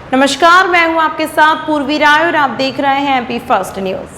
नमस्कार, मैं हूं आपके साथ पूर्वी राय और आप देख रहे हैं MP first news.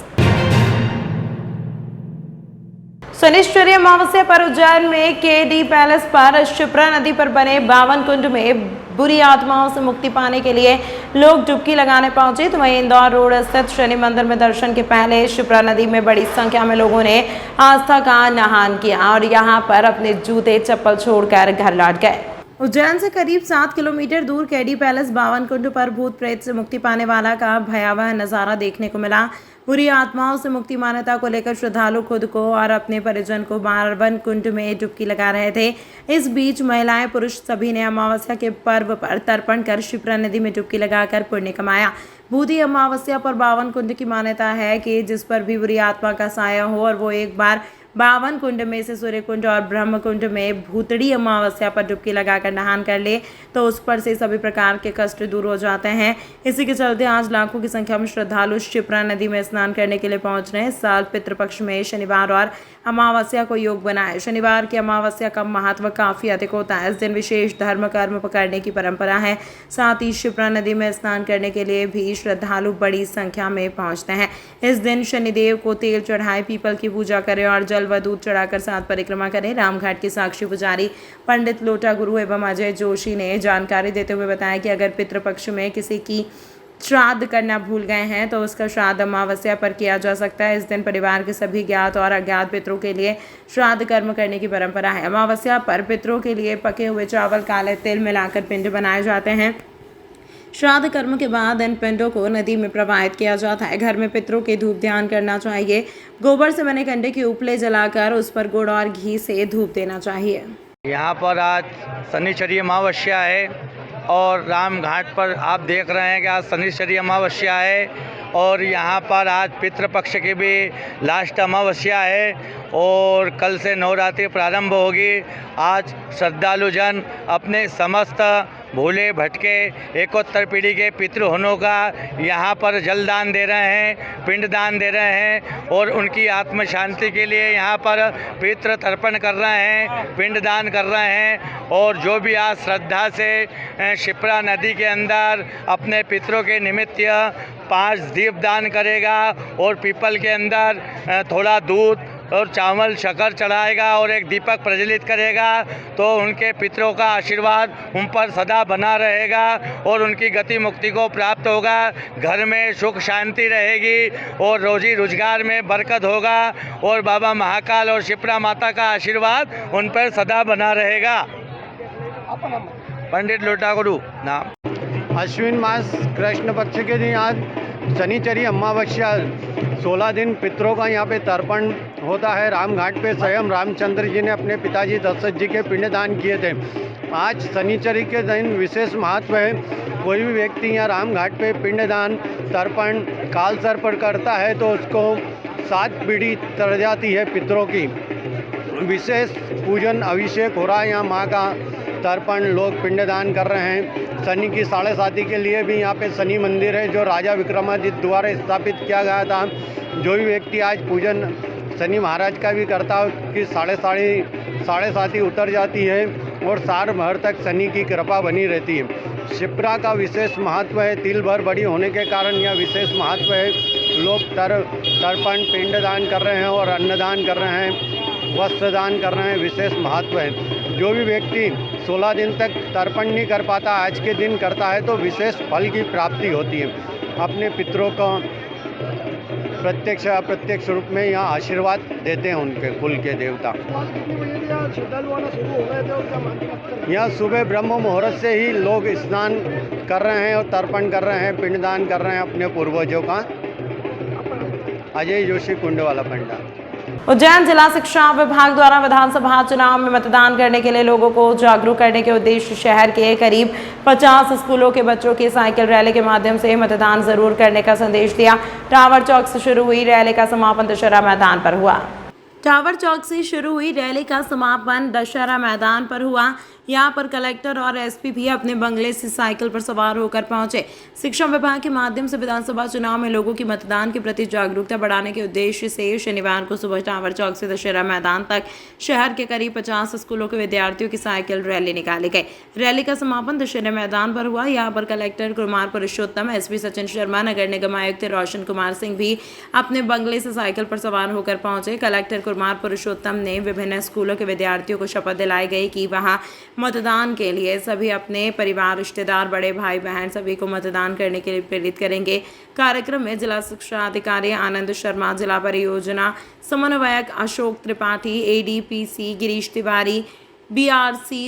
Shanishchari Amavasya पर उज्जैन में केडी पैलेस पर शिप्रा नदी पर बने 52 कुंड में बुरी आत्माओं से मुक्ति पाने के लिए लोग डुबकी लगाने पहुंचे। तो वहीं इंदौर रोड स्थित शनि मंदिर में दर्शन के पहले शिप्रा नदी में बड़ी संख्या में लोगों ने आस्था का नहान किया और यहां पर अपने जूते चप्पल छोड़कर घर लौट गए। उज्जैन से करीब 7 किलोमीटर दूर केडी पैलेस 52 कुंड पर भूत प्रेत से मुक्ति पाने वाला का भयावह नजारा देखने को मिला। बुरी आत्माओं से मुक्ति मान्यता को लेकर श्रद्धालु खुद को और अपने परिजन को 52 कुंड में डुबकी लगा रहे थे। इस बीच महिलाएं पुरुष सभी ने अमावस्या के पर्व पर तर्पण कर शिप्रा नदी में डुबकी लगाकर पुण्य कमाया। बूढ़ी अमावस्या पर 52 कुंड की मान्यता है कि जिस पर भी बुरी आत्मा का साया हो और वो एक बार 52 कुंड में से सूर्य कुंड और ब्रह्म कुंड में भूतड़ी अमावस्या पर डुबकी लगाकर नहान कर ले तो उस पर से सभी प्रकार के कष्ट दूर हो जाते हैं। इसी के चलते आज लाखों की संख्या में श्रद्धालु शिप्रा नदी में स्नान करने के लिए पहुंच रहे हैं। इस साल पितृपक्ष में शनिवार और अमावस्या को योग बनाए। शनिवार की अमावस्या का महत्व काफी अधिक होता है। इस दिन विशेष धर्म कर्म पकड़ने की परंपरा है। साथ ही शिप्रा नदी में स्नान करने के लिए भी श्रद्धालु बड़ी संख्या में पहुंचते हैं। इस दिन शनिदेव को तेल चढ़ाए, पीपल की पूजा करें और जल व दूध चढ़ाकर साथ परिक्रमा करें। रामघाट के साक्षी पुजारी पंडित लोटा गुरु एवं अजय जोशी ने जानकारी देते हुए बताया कि अगर पितृपक्ष में किसी की श्राद्ध करना भूल गए हैं तो उसका श्राद्ध अमावस्या पर किया जा सकता है। इस दिन परिवार के सभी ज्ञात और अज्ञात पितरों के लिए श्राद्ध कर्म करने की परंपरा है। अमावस्या पर पितरों के लिए पके हुए चावल, काले तिल मिलाकर पिंड बनाए जाते हैं। श्राद्ध कर्म के बाद इन पिंडों को नदी में प्रवाहित किया जाता है। घर में पितरों के धूप ध्यान करना चाहिए। गोबर से बने कंडे के उपले जलाकर उस पर गुड़ और घी से धूप देना चाहिए। यहाँ पर आज शनिश्चरी अमावस्या है और राम घाट पर आप देख रहे हैं कि आज शनिश्चरी अमावस्या है और यहाँ पर आज पितृपक्ष की भी लास्ट अमावस्या है और कल से नवरात्रि प्रारंभ होगी। आज श्रद्धालु जन अपने समस्त भूले भटके एकोत्तर पीढ़ी के पितृहोनों का यहाँ पर जलदान दे रहे हैं, पिंडदान दे रहे हैं और उनकी आत्म शांति के लिए यहाँ पर पितृ तर्पण कर रहे हैं, पिंडदान कर रहे हैं। और जो भी आज श्रद्धा से शिप्रा नदी के अंदर अपने पितरों के निमित्त 5 दीप दान करेगा और पीपल के अंदर थोड़ा दूध और चावल शक्कर चढ़ाएगा और एक दीपक प्रज्वलित करेगा तो उनके पितरों का आशीर्वाद उन पर सदा बना रहेगा और उनकी गति मुक्ति को प्राप्त होगा। घर में सुख शांति रहेगी और रोजी रोजगार में बरकत होगा और बाबा महाकाल और शिप्रा माता का आशीर्वाद उन पर सदा बना रहेगा। पंडित लोटा गुरु नाम। अश्विन मास कृष्ण पक्ष के दिन आज शनिचरी अमावस्या 16 दिन पितरों का यहाँ पे तर्पण होता है। रामघाट पे स्वयं रामचंद्र जी ने अपने पिताजी दशरथ जी के पिंडदान किए थे। आज शनिचरी के दिन विशेष महत्व है। कोई भी व्यक्ति यहाँ रामघाट पे पिंडदान तर्पण काल सर्पण करता है तो उसको 7 पीढ़ी तर जाती है पितरों की। विशेष पूजन अभिषेक हो रहा है। यहाँ माँ का तर्पण लोग पिंडदान कर रहे हैं। शनि की 7.5 के लिए भी यहाँ पे शनि मंदिर है जो राजा विक्रमादित्य द्वारा स्थापित किया गया था। जो भी व्यक्ति आज पूजन शनि महाराज का भी करता है कि 7.5 उतर जाती है और साल भर तक शनि की कृपा बनी रहती है। शिप्रा का विशेष महत्व है। तिल भर बड़ी होने के कारण यह विशेष महत्व है। लोग तर्पण पिंडदान कर रहे हैं और अन्नदान कर रहे हैं, वस्त्रदान कर रहे हैं। विशेष महत्व है। जो भी व्यक्ति 16 दिन तक तर्पण नहीं कर पाता आज के दिन करता है तो विशेष फल की प्राप्ति होती है। अपने पितरों को प्रत्यक्ष अप्रत्यक्ष रूप में यहाँ आशीर्वाद देते हैं उनके कुल के देवता। यहाँ सुबह ब्रह्म मुहूर्त से ही लोग स्नान कर रहे हैं और तर्पण कर रहे हैं, पिंडदान कर रहे हैं अपने पूर्वजों का। अजय जोशी कुंड वाला पंडा। उज्जैन जिला शिक्षा विभाग द्वारा विधानसभा चुनाव में मतदान करने के लिए लोगों को जागरूक करने के उद्देश्य शहर के करीब 50 स्कूलों के बच्चों की साइकिल रैली के माध्यम से मतदान जरूर करने का संदेश दिया। टावर चौक से शुरू हुई रैली का समापन दशहरा मैदान पर हुआ। टावर चौक से शुरू हुई रैली का समापन दशहरा मैदान पर हुआ। यहाँ पर कलेक्टर और एसपी भी अपने बंगले से साइकिल पर सवार होकर पहुंचे। शिक्षा विभाग के माध्यम से विधानसभा चुनाव में लोगों की मतदान के प्रति जागरूकता बढ़ाने के उद्देश्य से शनिवार को सुबह टावर चौक से दशहरा मैदान तक शहर के करीब 50 स्कूलों के विद्यार्थियों की साइकिल रैली निकाली गई। रैली का समापन दशहरा मैदान पर हुआ। यहाँ पर कलेक्टर कुमार पुरुषोत्तम, एसपी सचिन शर्मा, नगर निगम आयुक्त रोशन कुमार सिंह भी अपने बंगले से साइकिल पर सवार होकर पहुंचे। कलेक्टर कुमार पुरुषोत्तम ने विभिन्न स्कूलों के विद्यार्थियों को शपथ दिलाई गई कि वहां मतदान के लिए सभी अपने परिवार, रिश्तेदार, बड़े भाई बहन सभी को मतदान करने के लिए प्रेरित करेंगे। कार्यक्रम में जिला शिक्षा अधिकारी आनंद शर्मा, जिला परियोजना समन्वयक अशोक त्रिपाठी, एडीपीसी गिरीश तिवारी, बीआरसी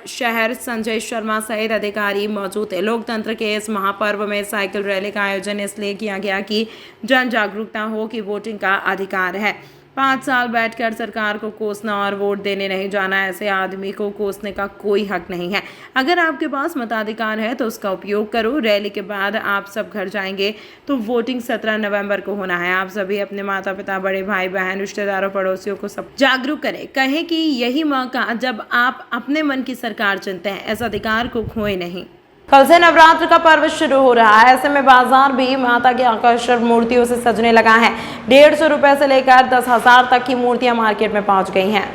शहर संजय शर्मा सहित अधिकारी मौजूद थे। लोकतंत्र के इस महापर्व में साइकिल रैली का आयोजन इसलिए किया गया कि जन जागरूकता हो कि वोटिंग का अधिकार है। 5 साल बैठकर सरकार को कोसना और वोट देने नहीं जाना, ऐसे आदमी को कोसने का कोई हक नहीं है। अगर आपके पास मताधिकार है तो उसका उपयोग करो। रैली के बाद आप सब घर जाएंगे तो वोटिंग 17 नवंबर को होना है। आप सभी अपने माता पिता, बड़े भाई बहन, रिश्तेदारों, पड़ोसियों को सब जागरूक करें। कहें कि यही मौका जब आप अपने मन की सरकार चुनते हैं, इस अधिकार को खोए नहीं। कल से नवरात्र का पर्व शुरू हो रहा है, ऐसे में बाजार भी माता की आकर्षक मूर्तियों से सजने लगा है। 150 रुपए से लेकर 10,000 तक की मूर्तियां मार्केट में पहुंच गई हैं।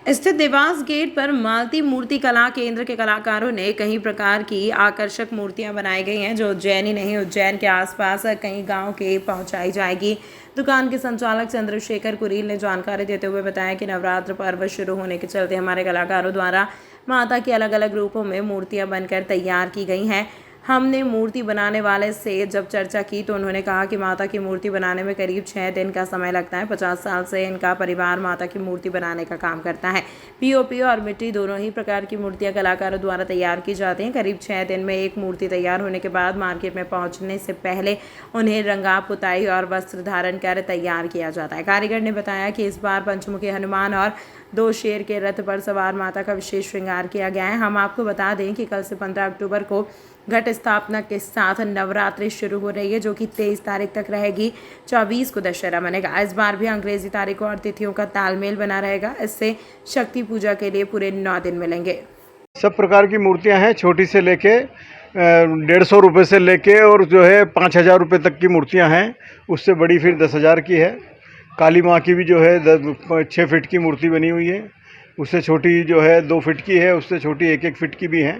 स्थित देवास गेट पर मालती मूर्ति कला केंद्र के कलाकारों ने कई प्रकार की आकर्षक मूर्तियां बनाई गई हैं, जो उज्जैन ही नहीं, उज्जैन के आसपास कई गांव के पहुंचाई जाएगी। दुकान के संचालक चंद्रशेखर कुरील ने जानकारी देते हुए बताया कि नवरात्र पर्व शुरू होने के चलते हमारे कलाकारों द्वारा माता के अलग अलग रूपों में मूर्तियां बनकर तैयार की गई हैं। हमने मूर्ति बनाने वाले से जब चर्चा की तो उन्होंने कहा कि माता की मूर्ति बनाने में करीब 6 दिन का समय लगता है। 50 साल से इनका परिवार माता की मूर्ति बनाने का काम करता है। पीओपी और मिट्टी दोनों ही प्रकार की मूर्तियां कलाकारों द्वारा तैयार की जाती हैं। करीब 6 दिन में एक मूर्ति तैयार होने के बाद मार्केट में पहुंचने से पहले उन्हें रंगा पुताई और वस्त्र धारण कर तैयार किया जाता है। कारीगर ने बताया कि इस बार पंचमुखी हनुमान और 2 शेर के रथ पर सवार माता का विशेष श्रृंगार किया गया है। हम आपको बता दें कि कल से 15 अक्टूबर को घट स्थापना के साथ नवरात्रि शुरू हो रही है, जो कि 23 तारीख तक रहेगी। 24 को दशहरा बनेगा। इस बार भी अंग्रेजी तारीखों और तिथियों का तालमेल बना रहेगा। इससे शक्ति पूजा के लिए पूरे 9 दिन मिलेंगे। सब प्रकार की मूर्तियां हैं, छोटी से लेके 150 रुपये से लेके और जो है 5,000 रुपये तक की मूर्तियां हैं। उससे बड़ी फिर 10,000 की है। काली माँ की भी जो है 6 फीट की मूर्ति बनी हुई है। उससे छोटी जो है 2 फीट की है, उससे छोटी 1-1 फीट की भी है।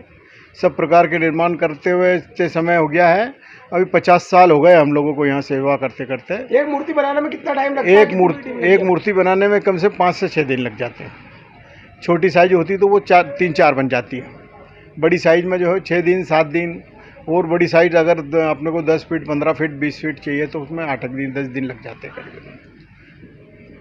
सब प्रकार के निर्माण करते हुए इतने समय हो गया है। अभी 50 साल हो गए हम लोगों को यहाँ सेवा करते करते। एक मूर्ति बनाने में कितना टाइम लगता है? एक मूर्ति बनाने में कम से 5 से 6 दिन लग जाते हैं। छोटी साइज होती तो वो 3-4 बन जाती है। बड़ी साइज में जो है 6 दिन 7 दिन, और बड़ी साइज अगर अपने को 10 फीट 15 फीट 20 फीट चाहिए तो उसमें 8 दिन 10 दिन लग जाते हैं करीब।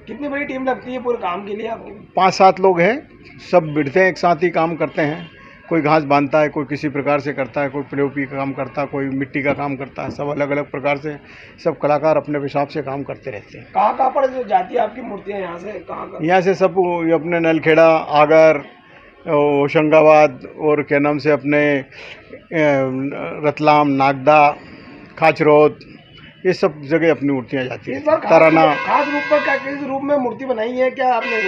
कितनी बड़ी टीम लगती है पूरे काम के लिए आपकी? 5-7 लोग हैं, सब बिड़ते हैं, एक साथ ही काम करते हैं। कोई घास बांधता है, कोई किसी प्रकार से करता है, कोई पीओपी का काम करता है, कोई मिट्टी का काम करता है। सब अलग अलग प्रकार से सब कलाकार अपने हिसाब से काम करते रहते हैं। कहाँ पर जो जाती है आपकी मूर्तियाँ यहाँ से? कहाँ? यहाँ से सब अपने नलखेड़ा, आगर, होशंगाबाद और क्या नाम से अपने रतलाम, नागदा, खाचरोद, ये सब जगह अपनी मूर्तियाँ जाती हैं। तराना खास रूप पर क्या किस रूप में मूर्ति बनाई है क्या आपने?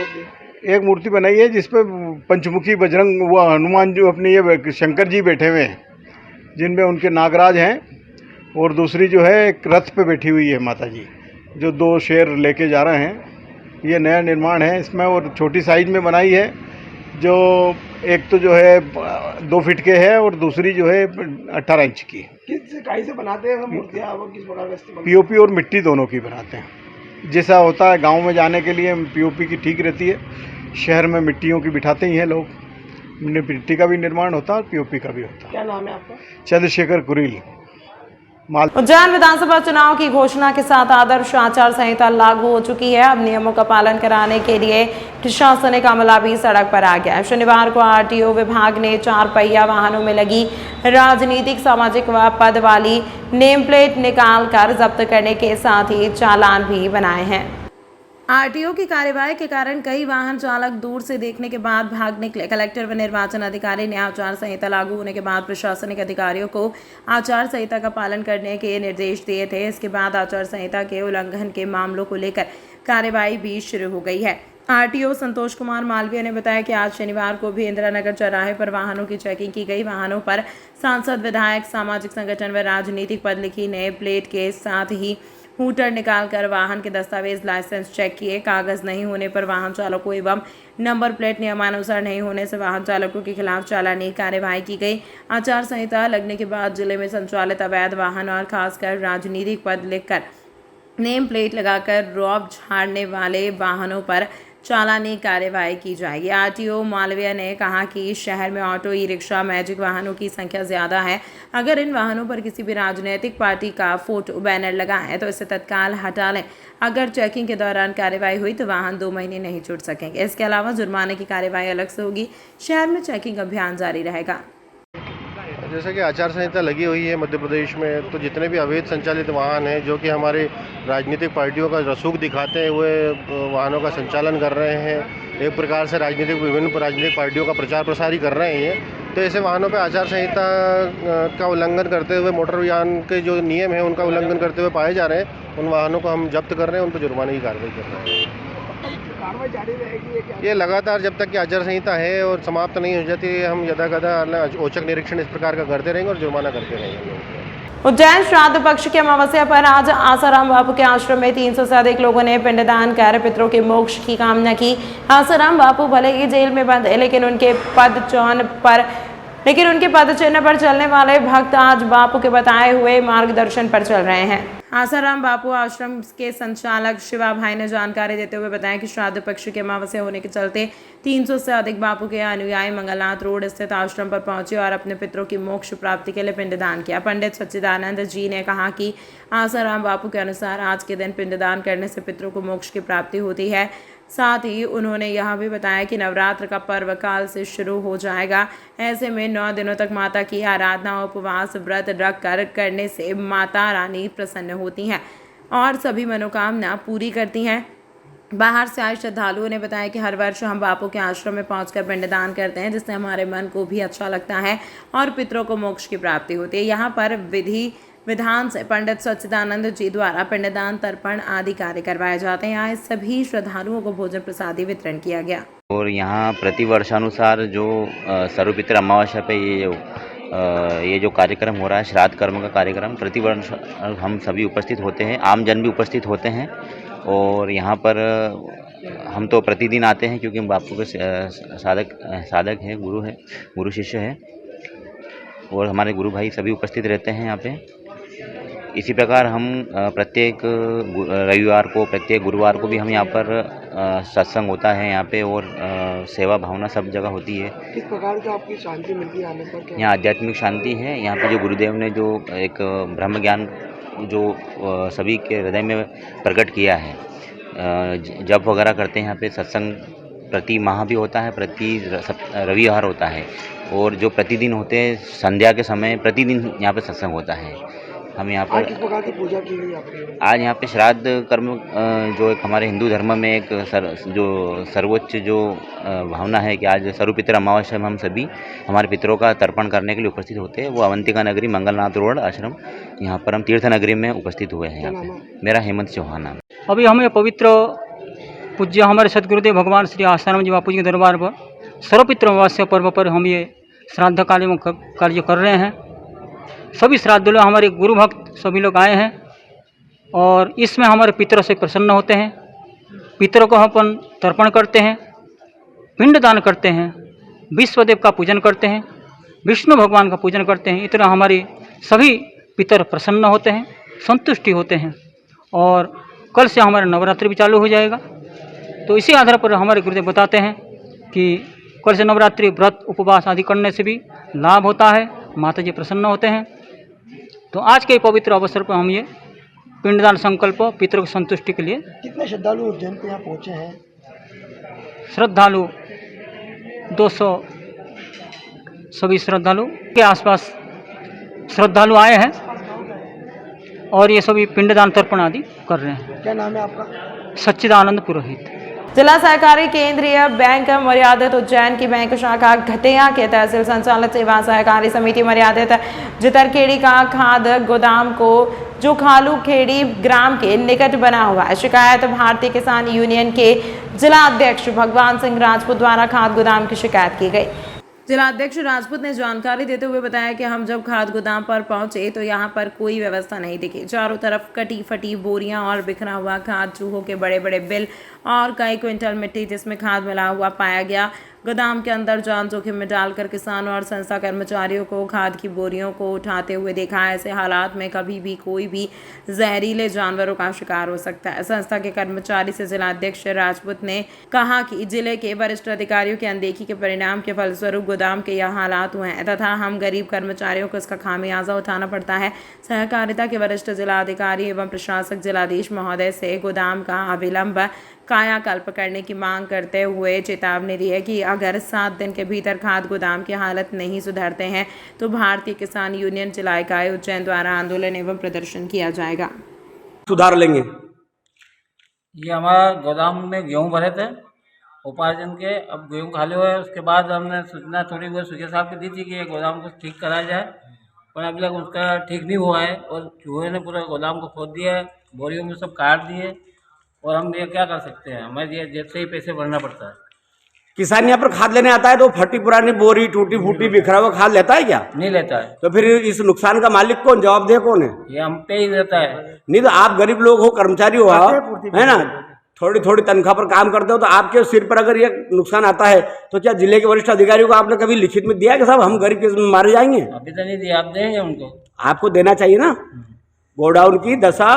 एक मूर्ति बनाई है जिसपे पंचमुखी बजरंग व हनुमान जो अपने ये शंकर जी बैठे हुए हैं, जिनमें उनके नागराज हैं, और दूसरी जो है एक रथ पे बैठी हुई है माता जी, जो 2 शेर लेके जा रहे हैं। ये नया निर्माण है इसमें, और छोटी साइज में बनाई है। जो एक तो जो है 2 फीट के है और दूसरी जो है 18 इंच की। किस काई से बनाते हैं मूर्तियाँ? किस प्रकार से? पीओपी और मिट्टी दोनों की बनाते हैं। जैसा होता है गांव में जाने के लिए पीओपी की ठीक रहती है, शहर में मिट्टियों की बिठाते ही हैं लोग। मिट्टी का भी निर्माण होता है और पीओपी का भी होता है। क्या नाम है आपका? चंद्रशेखर कुरील। उज्जैन विधानसभा चुनाव की घोषणा के साथ आदर्श आचार संहिता लागू हो चुकी है। अब नियमों का पालन कराने के लिए प्रशासनिक अमला भी सड़क पर आ गया है। शनिवार को आरटीओ विभाग ने 4 पहिया वाहनों में लगी राजनीतिक, सामाजिक व पद वाली नेम प्लेट निकाल कर जब्त करने के साथ ही चालान भी बनाए हैं। आरटीओ की कार्यवाही के कारण कई वाहन चालक दूर से देखने के बाद भाग निकले। कलेक्टर व निर्वाचन अधिकारी ने आचार संहिता लागू होने के बाद प्रशासनिक अधिकारियों को आचार संहिता का पालन करने के निर्देश दिए थे। इसके बाद आचार संहिता के उल्लंघन के मामलों को लेकर कार्यवाही भी शुरू हो गई है। आरटीओ संतोष कुमार मालवीय ने बताया कि आज शनिवार को भी इंदिरा नगर चौराहे पर वाहनों की चेकिंग की गई। वाहनों पर सांसद, विधायक, सामाजिक संगठन व राजनीतिक पद लिखी नए प्लेट के साथ ही हूटर निकालकर वाहन के दस्तावेज, लाइसेंस चेक किए। कागज नहीं होने पर वाहन चालकों एवं नंबर प्लेट नियमानुसार नहीं होने से वाहन चालकों के खिलाफ चालानी कार्रवाई की गई। आचार संहिता लगने के बाद जिले में संचालित अवैध वाहन और खासकर राजनीतिक पद लिखकर नेम प्लेट लगाकर रौब झाड़ने वाले वाहनों पर चालानी कार्रवाई की जाएगी। आरटीओ मालवीय ने कहा कि शहर में ऑटो, ई रिक्शा, मैजिक वाहनों की संख्या ज़्यादा है। अगर इन वाहनों पर किसी भी राजनीतिक पार्टी का फोटो, बैनर लगा है तो इसे तत्काल हटा लें। अगर चेकिंग के दौरान कार्रवाई हुई तो वाहन 2 महीने नहीं छूट सकेंगे। इसके अलावा जुर्माने की कार्रवाई अलग से होगी। शहर में चेकिंग अभियान जारी रहेगा। जैसे कि आचार संहिता लगी हुई है मध्य प्रदेश में, तो जितने भी अवैध संचालित वाहन हैं जो कि हमारे राजनीतिक पार्टियों का रसूख दिखाते हुए वाहनों का संचालन कर रहे हैं, एक प्रकार से विभिन्न राजनीतिक पार्टियों का प्रचार प्रसार ही कर रहे हैं, तो ऐसे वाहनों पर आचार संहिता का उल्लंघन करते हुए, मोटर यान के जो नियम हैं उनका उल्लंघन करते हुए पाए जा रहे हैं, उन वाहनों को हम जब्त कर रहे हैं, उन पर जुर्माने की कार्रवाई कर रहे हैं। कार्रवाई जारी रहेगी ये लगातार जब तक कि आचार संहिता है और समाप्त नहीं हो जाती, हम यदाकदा औचक निरीक्षण इस प्रकार का करते रहेंगे और जुर्माना करते रहेंगे। उज्जैन श्राद्ध पक्ष की अमावस्या पर आज आसाराम बापू के आश्रम में 300 से अधिक लोगों ने पिंडदान कर पितरों के मोक्ष की कामना की। आसाराम बापू भले ही जेल में बंद है, लेकिन उनके पद चिन्ह पर चलने वाले भक्त आज बापू के बताए हुए मार्गदर्शन पर चल रहे हैं। आसाराम बापू आश्रम के संचालक शिवा भाई ने जानकारी देते हुए बताया कि श्राद्ध पक्ष की अमावस्या होने के चलते 300 से अधिक बापू के अनुयायी मंगलनाथ रोड स्थित आश्रम पर पहुंचे और अपने पितरों की मोक्ष प्राप्ति के लिए पिंडदान किया। पंडित सच्चिदानंद जी ने कहा कि आसाराम बापू के अनुसार आज के दिन पिंडदान करने से पितरों को मोक्ष की प्राप्ति होती है। साथ ही उन्होंने यह भी बताया कि नवरात्र का पर्व काल से शुरू हो जाएगा। ऐसे में 9 दिनों तक माता की आराधना, उपवास, व्रत रख कर करने से माता रानी प्रसन्न होती हैं और सभी मनोकामना पूरी करती हैं। बाहर से आए श्रद्धालुओं ने बताया कि हर वर्ष हम बापू के आश्रम में पहुंचकर पिंडदान करते हैं, जिससे हमारे मन को भी अच्छा लगता है और पितरों को मोक्ष की प्राप्ति होती है। यहाँ पर विधि विधान से पंडित सच्चिदानंद जी द्वारा पिंडदान, तर्पण आदि कार्य करवाए जाते हैं। आए सभी श्रद्धालुओं को भोजन प्रसादी वितरण किया गया। और यहाँ प्रतिवर्षानुसार जो सर्वपितृ अमावस्या पे ये जो कार्यक्रम हो रहा है, श्राद्ध कर्म का कार्यक्रम, प्रतिवर्ष हम सभी उपस्थित होते हैं, आम जन भी उपस्थित होते हैं। और यहाँ पर हम तो प्रतिदिन आते हैं क्योंकि बापू के साधक हैं, गुरु शिष्य हैं और हमारे गुरु भाई सभी उपस्थित रहते हैं यहाँ पे। इसी प्रकार हम प्रत्येक रविवार को, प्रत्येक गुरुवार को भी हम यहाँ पर सत्संग होता है यहाँ पे और सेवा भावना सब जगह होती है। किस प्रकार की आपकी शांति मिलती है आने पर? यहाँ आध्यात्मिक शांति है। यहाँ पे जो गुरुदेव ने जो एक ब्रह्म ज्ञान जो सभी के हृदय में प्रकट किया है, जप वगैरह करते हैं यहाँ पे। सत्संग प्रति माह भी होता है, प्रति रविवार होता है और जो प्रतिदिन होते हैं संध्या के समय प्रतिदिन यहाँ पे सत्संग होता है। हम यहाँ पर किस प्रकार की पूजा की गई आपकी? आज यहाँ पे श्राद्ध कर्म जो एक हमारे हिंदू धर्म में एक सर्वोच्च जो भावना है कि आज सर्वपितृ अमावस्या में हम सभी हमारे पितरों का तर्पण करने के लिए उपस्थित होते हैं। वो अवंतिका नगरी, मंगलनाथ रोड आश्रम, यहाँ पर हम तीर्थ नगरी में उपस्थित हुए हैं। यहाँ पे मेरा हेमंत चौहान नाम। अभी हमें पवित्र पूज्य हमारे सदगुरुदेव भगवान श्री आसाराम जी बापू जी के दरबार पर सर्वपितृ अमावस्या पर्व पर हम ये श्राद्ध कार्य कर रहे हैं। सभी श्राद्धों हमारे गुरु भक्त सभी लोग आए हैं और इसमें हमारे पितरों से प्रसन्न होते हैं। पितरों को हम अपन तर्पण करते हैं, पिंडदान करते हैं, विश्वदेव का पूजन करते हैं, विष्णु भगवान का पूजन करते हैं। इतना हमारे सभी पितर प्रसन्न होते हैं, संतुष्टि होते हैं। और कल से हमारा नवरात्रि भी चालू हो जाएगा। तो इसी आधार पर हमारे गुरुदेव बताते हैं कि कल से नवरात्रि व्रत उपवास आदि करने से भी लाभ होता है, माता जी प्रसन्न होते हैं। तो आज के पवित्र अवसर पर हम ये पिंडदान संकल्प पितरों की संतुष्टि के लिए। कितने श्रद्धालु उज्जैन पे यहाँ पहुँचे हैं? श्रद्धालु 200 सभी श्रद्धालु के आसपास श्रद्धालु आए हैं और ये सभी पिंडदान तर्पण आदि कर रहे हैं। क्या नाम है आपका? सच्चिदानंद पुरोहित। जिला सहकारी केंद्रीय बैंक मर्यादित उज्जैन की बैंक शाखा घटिया के तहसील संचालित सेवा सहकारी समिति मर्यादित जितरखेड़ी का खाद गोदाम को जो खालू खेड़ी ग्राम के निकट बना हुआ है। शिकायत भारतीय किसान यूनियन के जिला अध्यक्ष भगवान सिंह राजपूत द्वारा खाद गोदाम की शिकायत की गई। जिला अध्यक्ष राजपूत ने जानकारी देते हुए बताया कि हम जब खाद गोदाम पर पहुंचे तो यहां पर कोई व्यवस्था नहीं दिखी। चारों तरफ कटी फटी बोरियां और बिखरा हुआ खाद, चूहों के बड़े बड़े बिल और कई क्विंटल मिट्टी जिसमें खाद मिला हुआ पाया गया। गोदाम के अंदर जान जोखिम में डालकर किसानों और संस्था कर्मचारियों को खाद की बोरियों को उठाते हुए देखा। ऐसे हालात में कभी भी कोई भी जहरीले जानवरों का शिकार हो सकता है। संस्था के कर्मचारी से जिला अध्यक्ष राजपूत ने कहा कि जिले के वरिष्ठ अधिकारियों की अनदेखी के परिणाम के फलस्वरूप गोदाम के यह हालात हुए हैं तथा हम गरीब कर्मचारियों को इसका खामियाजा उठाना पड़ता है। सहकारिता के वरिष्ठ जिला अधिकारी एवं प्रशासक जिलाधीश महोदय से गोदाम का अविलंब कायाकल्प करने की मांग करते हुए चेतावनी दी है कि अगर 7 दिन के भीतर खाद गोदाम की हालत नहीं सुधरते हैं तो भारतीय किसान यूनियन जिला इकाई उज्जैन द्वारा आंदोलन एवं प्रदर्शन किया जाएगा। सुधार लेंगे। ये हमारा गोदाम में गेहूँ भरे थे उपार्जन के, अब गेहूँ खाली हुए। उसके बाद हमने सूचना थोड़ी बहुत सुखिया साहब को दी थी कि ये गोदाम को ठीक कराया जाए, पर अभी तक उसका ठीक नहीं हुआ है और चूहे ने पूरा गोदाम को खोद दिया है, बोरियों में सब काट दिए और हम ये क्या कर सकते हैं, हमें ये जेब से ही पैसे भरना पड़ता है। किसान यहाँ पर खाद लेने आता है तो फटी पुरानी बोरी, टूटी फूटी, बिखरा हुआ खाद लेता है क्या? नहीं लेता है। तो फिर इस नुकसान का मालिक कौन, जवाबदेह कौन है? ये हम पे ही रहता है। नहीं तो आप गरीब लोग हो, कर्मचारी हो, है ना, थोड़ी थोड़ी तनख्वाह पर काम करते हो, तो आपके सिर पर अगर ये नुकसान आता है तो क्या जिले के वरिष्ठ अधिकारियों को आपने कभी लिखित में दिया कि साहब हम गरीब के मारे जाएंगे? अभी तो नहीं दिया, आप देंगे उनको। आपको देना चाहिए ना। गोडाउन की दशा,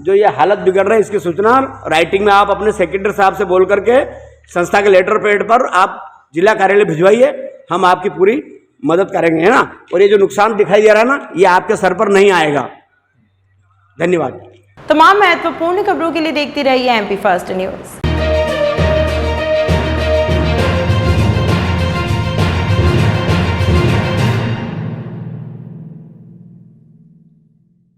जो ये हालत बिगड़ रहा है, इसकी सूचना राइटिंग में आप अपने सेक्रेटरी साहब से बोल करके संस्था के लेटर पैड पर आप जिला कार्यालय भिजवाइए, हम आपकी पूरी मदद करेंगे, है ना। और ये जो नुकसान दिखाई दे रहा है ना, ये आपके सर पर नहीं आएगा। धन्यवाद। तमाम महत्वपूर्ण खबरों के लिए देखती रहिए MP फर्स्ट न्यूज़।